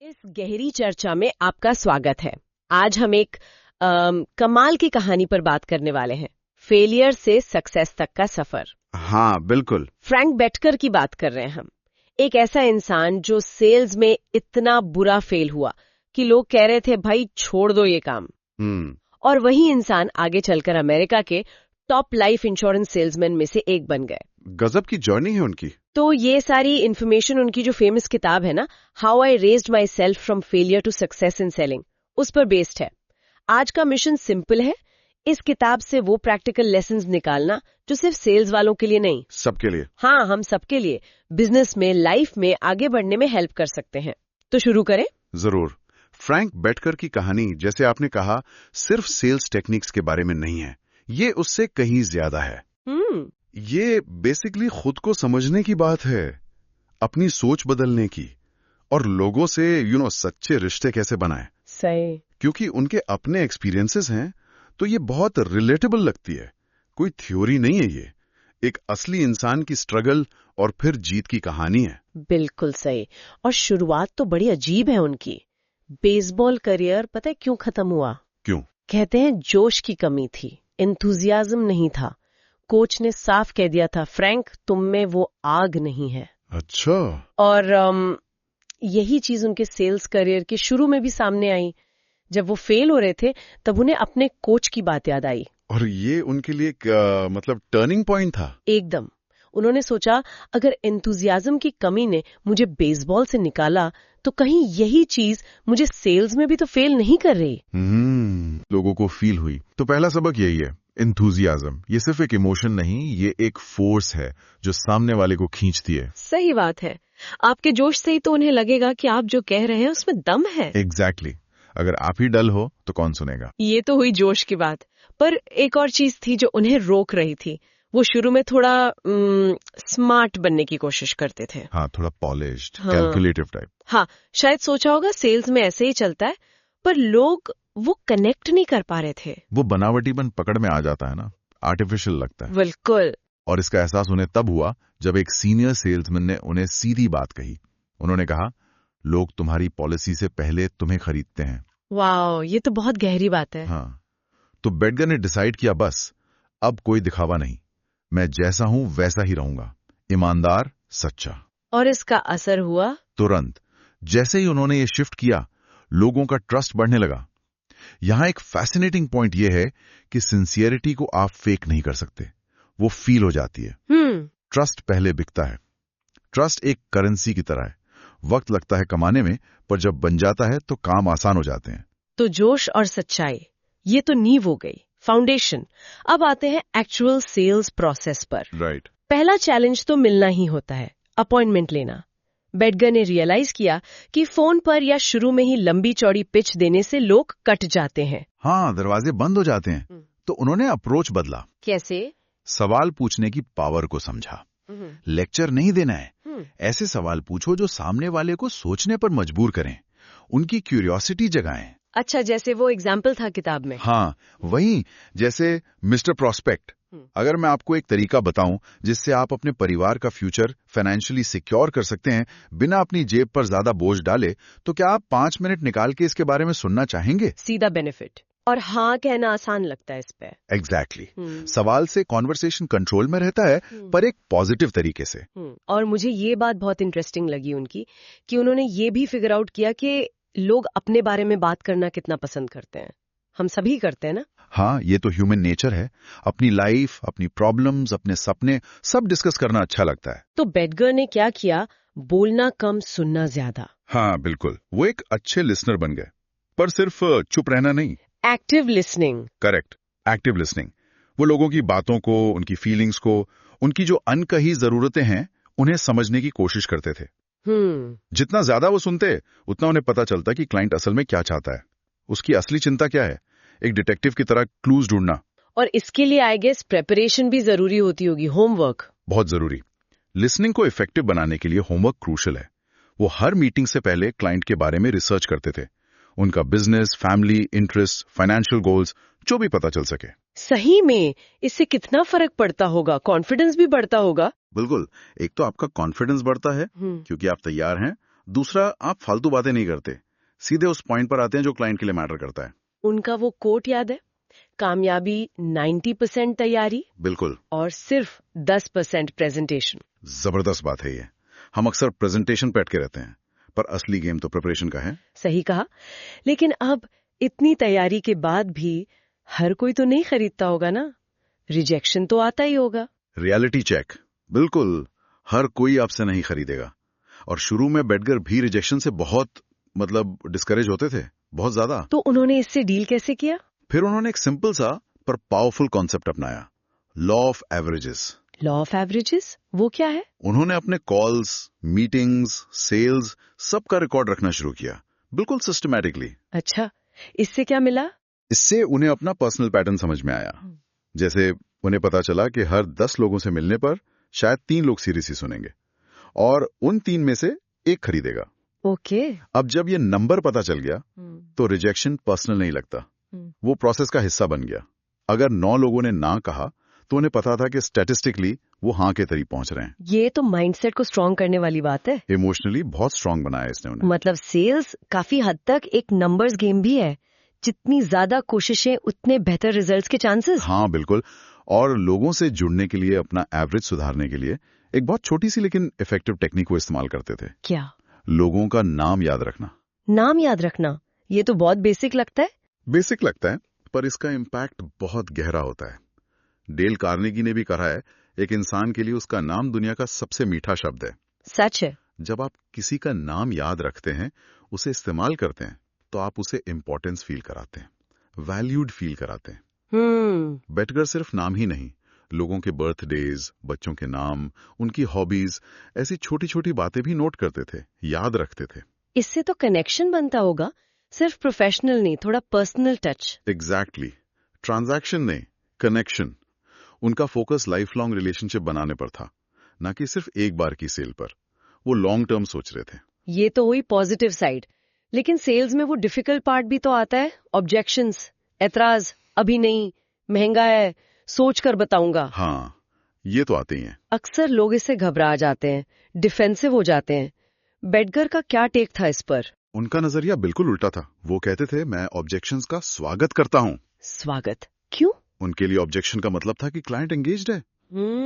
इस गहरी चर्चा में आपका स्वागत है। आज हम एक कमाल की कहानी पर बात करने वाले हैं, फेलियर से सक्सेस तक का सफर। हाँ बिल्कुल। फ्रैंक बेटकर की बात कर रहे हैं हम। एक ऐसा इंसान जो सेल्स में इतना बुरा फेल हुआ कि लोग कह रहे थे भाई छोड़ दो ये काम। और वही इंसान आगे चलकर अमेरिका के टॉप लाइफ इंश्योरेंस सेल्समैन में से एक बन गए। गजब की जर्नी है उनकी। तो ये सारी इन्फॉर्मेशन उनकी जो फेमस किताब है ना, how I raised myself from failure to success in selling, उस पर बेस्ड है। आज का मिशन सिंपल है, इस किताब से वो प्रैक्टिकल लेसन्स निकालना जो सिर्फ सेल्स वालों के लिए नहीं, सबके लिए। हाँ, हम सबके लिए बिजनेस में, लाइफ में आगे बढ़ने में हेल्प कर सकते हैं। तो शुरू करें। जरूर। फ्रैंक बेटकर की कहानी, जैसे आपने कहा, सिर्फ सेल्स टेक्निक्स के बारे में नहीं है, ये उससे कहीं ज्यादा है। ये बेसिकली खुद को समझने की बात है, अपनी सोच बदलने की, और लोगों से सच्चे रिश्ते कैसे बनाएं। सही। क्योंकि उनके अपने एक्सपीरियंसेस हैं, तो ये बहुत रिलेटेबल लगती है। कोई थ्योरी नहीं है, ये एक असली इंसान की स्ट्रगल और फिर जीत की कहानी है। बिल्कुल सही। और शुरुआत तो बड़ी अजीब है उनकी। बेसबॉल करियर पता है क्यों खत्म हुआ? क्यों? कहते हैं जोश की कमी थी, एंथुजियाज्म नहीं था। कोच ने साफ कह दिया था, फ्रैंक तुम में वो आग नहीं है। अच्छा। और यही चीज उनके सेल्स करियर के शुरू में भी सामने आई। जब वो फेल हो रहे थे तब उन्हें अपने कोच की बात याद आई। और ये उनके लिए मतलब टर्निंग पॉइंट था। एकदम। उन्होंने सोचा, अगर एंथुजियाज्म की कमी ने मुझे बेसबॉल से निकाला तो कहीं यही चीज मुझे सेल्स में भी तो फेल नहीं कर रही। लोगों को फील हुई। तो पहला सबक यही है, एंथुजियाज्म ये सिर्फ एक इमोशन नहीं, ये एक फोर्स है जो सामने वाले को खींचती है। सही बात है। आपके जोश से ही तो उन्हें लगेगा कि आप जो कह रहे हैं उसमें दम है। एग्जैक्टली। अगर आप ही डल हो तो कौन सुनेगा। ये तो हुई जोश की बात, पर एक और चीज थी जो उन्हें रोक रही थी। वो शुरू में थोड़ा स्मार्ट बनने की कोशिश करते थे। हाँ, थोड़ा पॉलिश्ड, हाँ, कैलकुलेटिव टाइप। हाँ, शायद सोचा होगा सेल्स में ऐसे ही चलता है, पर लोग वो कनेक्ट नहीं कर पा रहे थे। वो बनावटीपन पकड़ में आ जाता है ना, आर्टिफिशियल लगता है। बिल्कुल। और इसका एहसास उन्हें तब हुआ जब एक सीनियर सेल्समैन ने उन्हें सीधी बात कही। उन्होंने कहा, लोग तुम्हारी पॉलिसी से पहले तुम्हें खरीदते हैं। वाह, ये तो बहुत गहरी बात है। हाँ। तो बेटकर ने डिसाइड किया, बस अब कोई दिखावा नहीं, मैं जैसा हूं वैसा ही रहूंगा, ईमानदार, सच्चा। और इसका असर हुआ? तुरंत। जैसे ही उन्होंने ये शिफ्ट किया, लोगों का ट्रस्ट बढ़ने लगा। यहां एक फैसिनेटिंग पॉइंट यह है कि सिंसियरिटी को आप फेक नहीं कर सकते, वो फील हो जाती है। ट्रस्ट पहले बिकता है। ट्रस्ट एक करेंसी की तरह है, वक्त लगता है कमाने में, पर जब बन जाता है तो काम आसान हो जाते हैं। तो जोश और सच्चाई, ये तो नींव हो गई, फाउंडेशन। अब आते हैं एक्चुअल सेल्स प्रोसेस पर। राइट। पहला चैलेंज तो मिलना ही होता है, अपॉइंटमेंट लेना। बेटकर ने रियलाइज किया कि फोन पर या शुरू में ही लंबी चौड़ी पिच देने से लोग कट जाते हैं। हाँ, दरवाजे बंद हो जाते हैं। तो उन्होंने अप्रोच बदला। कैसे? सवाल पूछने की पावर को समझा। लेक्चर नहीं देना है, ऐसे सवाल पूछो जो सामने वाले को सोचने पर मजबूर करें, उनकी क्यूरियोसिटी जगाएं। अच्छा, जैसे वो एग्जाम्पल था किताब में। हाँ, वही, जैसे मिस्टर प्रॉस्पेक्ट। अगर मैं आपको एक तरीका बताऊं जिससे आप अपने परिवार का फ्यूचर फाइनेंशियली सिक्योर कर सकते हैं बिना अपनी जेब पर ज्यादा बोझ डाले, तो क्या आप 5 मिनट निकाल के इसके बारे में सुनना चाहेंगे? सीधा बेनिफिट और हाँ कहना आसान लगता है इस पे। एग्जैक्टली। सवाल से कॉन्वर्सेशन कंट्रोल में रहता है, पर एक पॉजिटिव तरीके से। और मुझे ये बात बहुत इंटरेस्टिंग लगी उनकी, कि उन्होंने ये भी फिगर आउट किया कि लोग अपने बारे में बात करना कितना पसंद करते हैं। हम सभी करते हैं ना। हाँ, ये तो ह्यूमन नेचर है। अपनी लाइफ, अपनी प्रॉब्लम्स, अपने सपने सब डिस्कस करना अच्छा लगता है। तो बेटकर ने क्या किया? बोलना कम, सुनना ज्यादा। हाँ बिल्कुल, वो एक अच्छे लिसनर बन गए। पर सिर्फ चुप रहना नहीं, active listening. Correct, active listening. वो लोगों की बातों को, उनकी फीलिंग्स को, उनकी जो अनकही जरूरतें हैं, उन्हें समझने की कोशिश करते थे। जितना ज्यादा वो सुनते, उतना उन्हें पता चलता कि क्लाइंट असल में क्या चाहता है, उसकी असली चिंता क्या है। एक डिटेक्टिव की तरह क्लूज ढूंढना। और इसके लिए आई गेस प्रेपरेशन भी जरूरी होती होगी, होमवर्क। बहुत जरूरी। लिसनिंग को इफेक्टिव बनाने के लिए होमवर्क क्रूशल है। वो हर मीटिंग से पहले क्लाइंट के बारे में रिसर्च करते थे, उनका business, family, interest, financial goals, जो भी पता चल सके। सही में इससे कितना फर्क पड़ता होगा, कॉन्फिडेंस भी बढ़ता होगा। बिल्कुल। एक तो आपका कॉन्फिडेंस बढ़ता है क्योंकि आप तैयार हैं, दूसरा, आप फालतू बातें नहीं करते, सीधे उस पॉइंट पर आते हैं जो क्लाइंट के लिए मैटर करता है। उनका वो कोट याद है, कामयाबी 90% तैयारी बिल्कुल, और सिर्फ 10% प्रेजेंटेशन। जबरदस्त बात है ये। हम अक्सर प्रेजेंटेशन पे अटके रहते हैं, पर असली गेम तो प्रिपरेशन का है। सही कहा, लेकिन अब इतनी तैयारी के बाद भी हर कोई तो नहीं खरीदता होगा ना, रिजेक्शन तो आता ही होगा। रियलिटी चेक, बिल्कुल, हर कोई आपसे नहीं खरीदेगा। और शुरू में बेटगर भी रिजेक्शन से बहुत डिस्करेज होते थे, बहुत ज्यादा। तो उन्होंने इससे डील कैसे किया? फिर उन्होंने एक सिंपल सा पर पावरफुल कॉन्सेप्ट अपनाया, law of averages. Law of averages वो क्या है? उन्होंने अपने कॉल्स, मीटिंग्स, सेल्स सबका रिकॉर्ड रखना शुरू किया, बिल्कुल सिस्टमैटिकली। अच्छा, इससे क्या मिला? इससे उन्हें अपना पर्सनल पैटर्न समझ में आया। जैसे उन्हें पता चला कि हर 10 लोगों से मिलने पर शायद 3 लोग सीरियसली सुनेंगे और उन 3 में से एक खरीदेगा। ओके। अब जब ये नंबर पता चल गया तो रिजेक्शन पर्सनल नहीं लगता, वो प्रोसेस का हिस्सा बन गया। अगर 9 लोगों ने ना कहा तो उन्हें पता था कि स्टैटिस्टिकली वो हाँ के करीब पहुंच रहे हैं। ये तो माइंडसेट को स्ट्रॉन्ग करने वाली बात है। इमोशनली बहुत स्ट्रांग बनाया इसने उन्हें। मतलब सेल्स काफी हद तक एक नंबर्स गेम भी है, जितनी ज्यादा कोशिशें उतने बेहतर रिजल्ट्स के चांसेस। हाँ बिल्कुल, और लोगों से जुड़ने के लिए, अपना एवरेज सुधारने के लिए एक बहुत छोटी सी लेकिन इफेक्टिव टेक्निक को इस्तेमाल करते थे। क्या? लोगों का नाम याद रखना। नाम याद रखना, ये तो बहुत बेसिक लगता है। बेसिक लगता है, पर इसका इम्पैक्ट बहुत गहरा होता है। डेल कार्नेगी ने भी कहा है, एक इंसान के लिए उसका नाम दुनिया का सबसे मीठा शब्द है। सच है। जब आप किसी का नाम याद रखते हैं, उसे इस्तेमाल करते हैं, तो आप उसे इम्पोर्टेंस फील कराते हैं, वैल्यूड फील कराते हैं। बेटगर सिर्फ नाम ही नहीं, लोगों के बर्थडेज, बच्चों के नाम, उनकी हॉबीज, ऐसी छोटी छोटी बातें भी नोट करते थे, याद रखते थे। इससे तो कनेक्शन बनता होगा, सिर्फ प्रोफेशनल नहीं, थोड़ा पर्सनल टच। एग्जैक्टली, ट्रांजैक्शन नहीं, कनेक्शन। उनका फोकस लाइफ लॉन्ग रिलेशनशिप बनाने पर था, ना कि सिर्फ एक बार की सेल पर। वो लॉन्ग टर्म सोच रहे थे। ये तो हुई पॉजिटिव साइड, लेकिन सेल्स में वो डिफिकल्ट पार्ट भी तो आता है, ऑब्जेक्शंस, एतराज, अभी नहीं, महंगा है, सोच कर बताऊंगा। हाँ, ये तो आते ही हैं। अक्सर लोग इससे घबरा जाते हैं, डिफेंसिव हो जाते हैं। बेटगर का क्या टेक था इस पर? उनका नजरिया बिल्कुल उल्टा था। वो कहते थे, मैं ऑब्जेक्शंस का स्वागत करता हूँ। स्वागत? क्यों? उनके लिए ऑब्जेक्शन का मतलब था कि क्लाइंट एंगेज्ड है,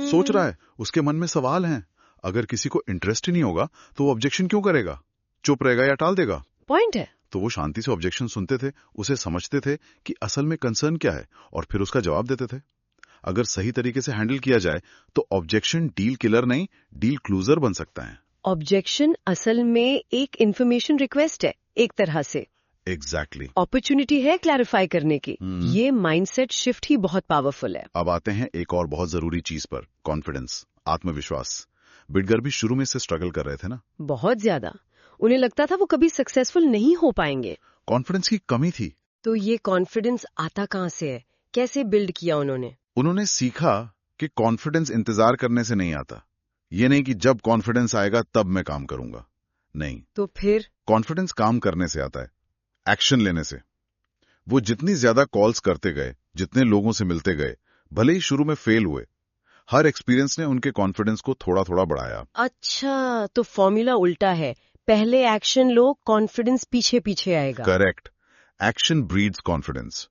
सोच रहा है, उसके मन में सवाल हैं। अगर किसी को इंटरेस्ट ही नहीं होगा तो वो ऑब्जेक्शन क्यों करेगा? चुप रहेगा या टाल देगा? पॉइंट है। तो वो शांति से ऑब्जेक्शन सुनते थे, उसे समझते थे कि असल में कंसर्न क्या है, और फिर उसका जवाब देते थे। अगर सही तरीके से हैंडल किया जाए तो ऑब्जेक्शन डील किलर नहीं, डील क्लोजर बन सकता है। ऑब्जेक्शन असल में एक इंफॉर्मेशन रिक्वेस्ट है, एक तरह से। एग्जैक्टली। अपॉर्चुनिटी है क्लैरिफाई करने की। ये माइंडसेट शिफ्ट ही बहुत पावरफुल है। अब आते हैं एक और बहुत जरूरी चीज पर, कॉन्फिडेंस, आत्मविश्वास। बेटगर भी शुरू में से स्ट्रगल कर रहे थे ना, बहुत ज्यादा। उन्हें लगता था वो कभी सक्सेसफुल नहीं हो पाएंगे। कॉन्फिडेंस की कमी थी। तो ये कॉन्फिडेंस आता कहाँ से है, कैसे बिल्ड किया उन्होंने? उन्होंने सीखा कि कॉन्फिडेंस इंतजार करने से नहीं आता। ये नहीं कि जब कॉन्फिडेंस आएगा तब मैं काम करूंगा, नहीं। तो फिर? कॉन्फिडेंस काम करने से आता है, एक्शन लेने से। वो जितनी ज्यादा कॉल्स करते गए, जितने लोगों से मिलते गए, भले ही शुरू में फेल हुए, हर एक्सपीरियंस ने उनके कॉन्फिडेंस को थोड़ा थोड़ा बढ़ाया। अच्छा, तो फॉर्मूला उल्टा है, पहले एक्शन लो, कॉन्फिडेंस पीछे पीछे आएगा। Correct, action breeds confidence.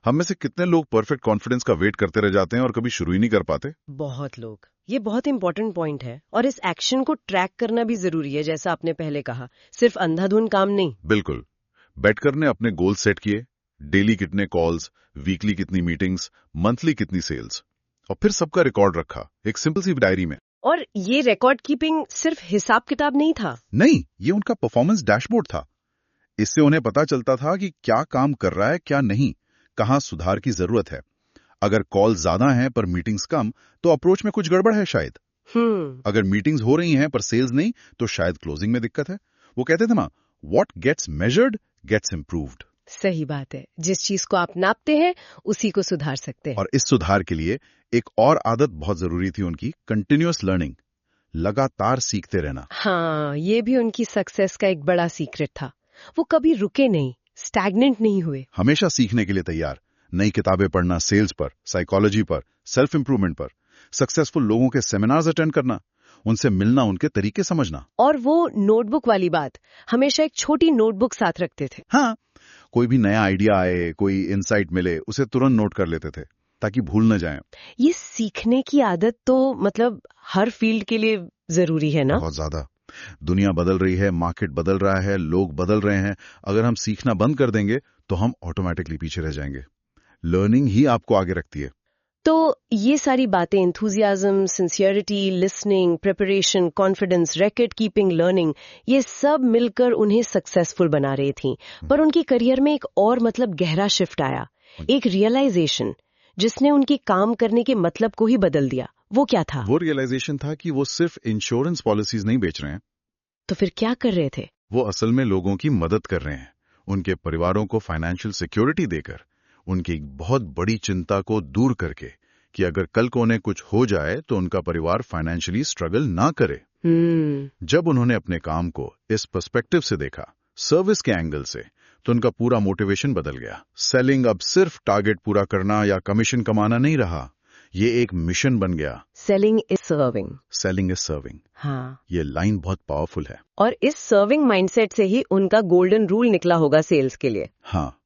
हम में से कितने लोग परफेक्ट कॉन्फिडेंस का वेट करते रह जाते हैं और कभी शुरू ही नहीं कर पाते? बहुत लोग। ये बहुत इंपॉर्टेंट पॉइंट है, और इस एक्शन को ट्रैक करना भी जरूरी है, जैसा आपने पहले कहा, सिर्फ अंधाधुंध काम नहीं। बिल्कुल। बेटकर ने अपने गोल सेट किए, डेली कितने कॉल्स, वीकली कितनी मीटिंग्स, मंथली कितनी सेल्स, और फिर सबका रिकॉर्ड रखा एक सिंपल सी डायरी में। और ये रिकॉर्ड कीपिंग सिर्फ हिसाब किताब नहीं था। नहीं, ये उनका परफॉर्मेंस डैशबोर्ड था। इससे उन्हें पता चलता था कि क्या काम कर रहा है, क्या नहीं, कहां सुधार की जरूरत है। अगर कॉल ज्यादा हैं पर मीटिंग्स कम, तो अप्रोच में कुछ गड़बड़ है शायद। अगर मीटिंग्स हो रही हैं पर सेल्स नहीं, तो शायद क्लोजिंग में दिक्कत है। वो कहते थे ना, what gets measured gets improved. सही बात है, जिस चीज को आप नापते हैं उसी को सुधार सकते हैं। और इस सुधार के लिए एक और आदत बहुत जरूरी थी उनकी, कंटिन्यूअस लर्निंग, लगातार सीखते रहना। हाँ, ये भी उनकी सक्सेस का एक बड़ा सीक्रेट था। वो कभी रुके नहीं, स्टैग्नेंट नहीं हुए, हमेशा सीखने के लिए तैयार। नई किताबें पढ़ना, सेल्स पर, साइकोलॉजी पर, सेल्फ इंप्रूवमेंट पर, सक्सेसफुल लोगों के सेमिनार्स अटेंड करना। उनसे मिलना, उनके तरीके समझना। और वो नोटबुक वाली बात, हमेशा एक छोटी नोटबुक साथ रखते थे। हाँ, कोई भी नया आइडिया आए, कोई इंसाइट मिले, उसे तुरंत नोट कर लेते थे ताकि भूल न जाएं। ये सीखने की आदत तो मतलब हर फील्ड के लिए जरूरी है ना? बहुत ज्यादा। दुनिया बदल रही है, मार्केट बदल रहा है, लोग बदल रहे हैं। अगर हम सीखना बंद कर देंगे तो हम ऑटोमेटिकली पीछे रह जाएंगे। लर्निंग ही आपको आगे रखती है। तो ये सारी बातें, enthusiasm, sincerity, listening, preparation, confidence, record keeping, learning, ये सब मिलकर उन्हें सक्सेसफुल बना रही थी। पर उनकी करियर में एक और मतलब गहरा शिफ्ट आया, एक रियलाइजेशन जिसने उनके काम करने के मतलब को ही बदल दिया। वो क्या था? वो रियलाइजेशन था कि वो सिर्फ इंश्योरेंस पॉलिसीज नहीं बेच रहे हैं। तो फिर क्या कर रहे थे? वो असल में लोगों की मदद कर रहे हैं, उनके परिवारों को फाइनेंशियल सिक्योरिटी देकर, उनकी एक बहुत बड़ी चिंता को दूर करके कि अगर कल को उन्हें कुछ हो जाए तो उनका परिवार फाइनेंशियली स्ट्रगल ना करे। जब उन्होंने अपने काम को इस पर्सपेक्टिव से देखा, सर्विस के एंगल से, तो उनका पूरा मोटिवेशन बदल गया। सेलिंग अब सिर्फ टारगेट पूरा करना या कमीशन कमाना नहीं रहा, ये एक मिशन बन गया। Selling is serving. Selling is serving. हाँ, ये लाइन बहुत पावरफुल है। और इस सर्विंग माइंडसेट से ही उनका गोल्डन रूल निकला होगा सेल्स के लिए। हाँ,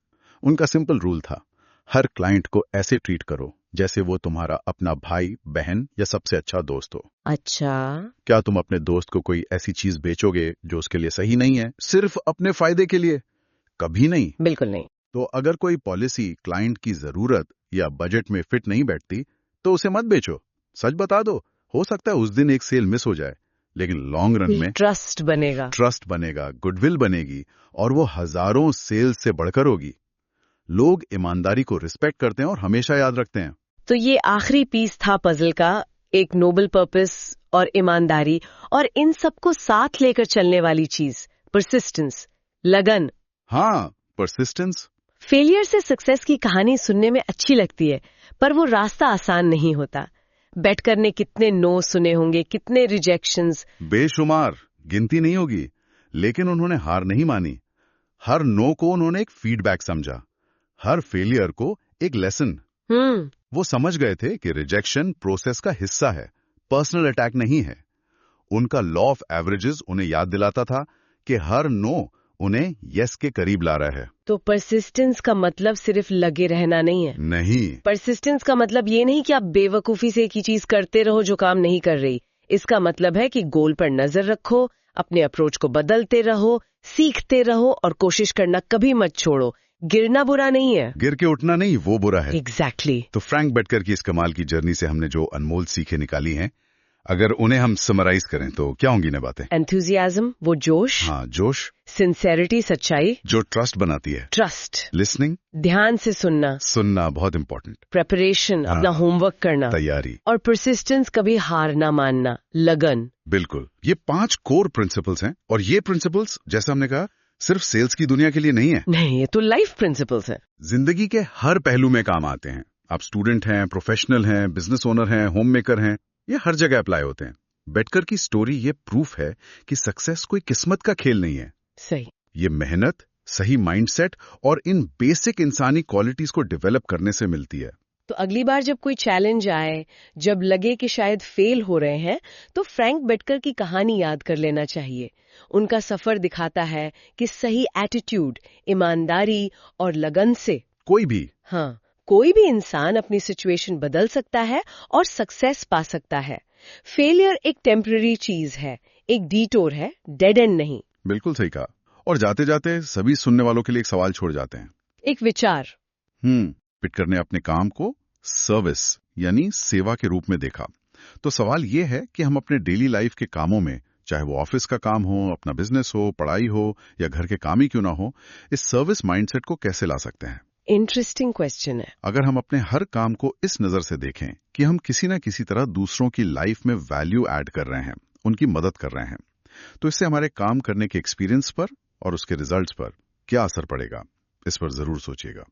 उनका सिंपल रूल था, हर क्लाइंट को ऐसे ट्रीट करो जैसे वो तुम्हारा अपना भाई, बहन या सबसे अच्छा दोस्त हो। अच्छा, क्या तुम अपने दोस्त को कोई ऐसी चीज बेचोगे जो उसके लिए सही नहीं है, सिर्फ अपने फायदे के लिए? कभी नहीं। बिल्कुल नहीं। तो अगर कोई पॉलिसी क्लाइंट की जरूरत या बजट में फिट नहीं बैठती तो उसे मत बेचो। सच बता दो, हो सकता है उस दिन एक सेल मिस हो जाए, लेकिन लॉन्ग रन में ट्रस्ट बनेगा, गुडविल बनेगी, और वो हजारों सेल्स से बढ़कर होगी। लोग ईमानदारी को रिस्पेक्ट करते हैं और हमेशा याद रखते हैं। तो ये आखिरी पीस था पजल का, एक नोबल पर्पस और ईमानदारी, और इन सबको साथ लेकर चलने वाली चीज, परसिस्टेंस, लगन। हाँ, परसिस्टेंस। फेलियर से सक्सेस की कहानी सुनने में अच्छी लगती है, पर वो रास्ता आसान नहीं होता। बैठकर ने कितने नो सुने होंगे, कितने रिजेक्शंस। बेशुमार, गिनती नहीं होगी। लेकिन उन्होंने हार नहीं मानी। हर नो को उन्होंने एक फीडबैक समझा, हर फेलियर को एक लेसन। वो समझ गए थे कि रिजेक्शन प्रोसेस का हिस्सा है, पर्सनल अटैक नहीं है। उनका लॉ ऑफ एवरेजेस उन्हें याद दिलाता था कि हर नो उन्हें यस के करीब ला रहा है। तो परसिस्टेंस का मतलब सिर्फ लगे रहना नहीं है। नहीं, परसिस्टेंस का मतलब ये नहीं कि आप बेवकूफी से एक ही चीज करते रहो जो काम नहीं कर रही। इसका मतलब है कि गोल पर नजर रखो, अपने अप्रोच को बदलते रहो, सीखते रहो और कोशिश करना कभी मत छोड़ो। गिरना बुरा नहीं है, गिर के उठना नहीं, वो बुरा है। एग्जैक्टली। तो फ्रैंक बेटकर की इस कमाल की जर्नी से हमने जो अनमोल सीखे निकाली हैं, अगर उन्हें हम समराइज करें तो क्या होंगी ना बातें? एंथुजियाज्म, वो जोश। हाँ, जोश। सिंसेरिटी, सच्चाई जो ट्रस्ट बनाती है। ट्रस्ट। लिसनिंग, ध्यान से सुनना बहुत इंपॉर्टेंट। प्रेपरेशन, अपना होमवर्क करना, तैयारी। और परसिस्टेंस, कभी हार ना मानना, लगन। बिल्कुल, ये 5 कोर प्रिंसिपल्स हैं, और ये प्रिंसिपल्स, जैसा हमने कहा, सिर्फ सेल्स की दुनिया के लिए नहीं है। नहीं, ये तो लाइफ प्रिंसिपल्स है। जिंदगी के हर पहलू में काम आते हैं। आप स्टूडेंट हैं, प्रोफेशनल हैं, बिजनेस ओनर हैं, होम मेकर हैं, ये हर जगह अप्लाई होते हैं। बेटकर की स्टोरी ये प्रूफ है कि सक्सेस कोई किस्मत का खेल नहीं है। सही। ये मेहनत, सही माइंडसेट और इन बेसिक इंसानी क्वालिटीज को डेवलप करने से मिलती है। तो अगली बार जब कोई चैलेंज आए, जब लगे कि शायद फेल हो रहे हैं, तो फ्रैंक बेटकर की कहानी याद कर लेना चाहिए। उनका सफर दिखाता है कि सही एटीट्यूड, ईमानदारी और लगन से कोई भी इंसान अपनी सिचुएशन बदल सकता है और सक्सेस पा सकता है। फेलियर एक टेम्पररी चीज है, एक डिटोर है, डेड एंड नहीं। बिल्कुल सही कहा। और जाते जाते सभी सुनने वालों के लिए एक सवाल छोड़ जाते हैं, एक विचार। बेटकर ने अपने काम को सर्विस यानी सेवा के रूप में देखा। तो सवाल ये है कि हम अपने डेली लाइफ के कामों में, चाहे वो ऑफिस का काम हो, अपना बिजनेस हो, पढ़ाई हो या घर के काम ही क्यों ना हो, इस सर्विस माइंडसेट को कैसे ला सकते हैं? इंटरेस्टिंग क्वेश्चन है। अगर हम अपने हर काम को इस नजर से देखें कि हम किसी न किसी तरह दूसरों की लाइफ में वैल्यू ऐड कर रहे हैं, उनकी मदद कर रहे हैं, तो इससे हमारे काम करने के एक्सपीरियंस पर और उसके रिजल्ट्स पर क्या असर पड़ेगा, इस पर जरूर सोचिएगा।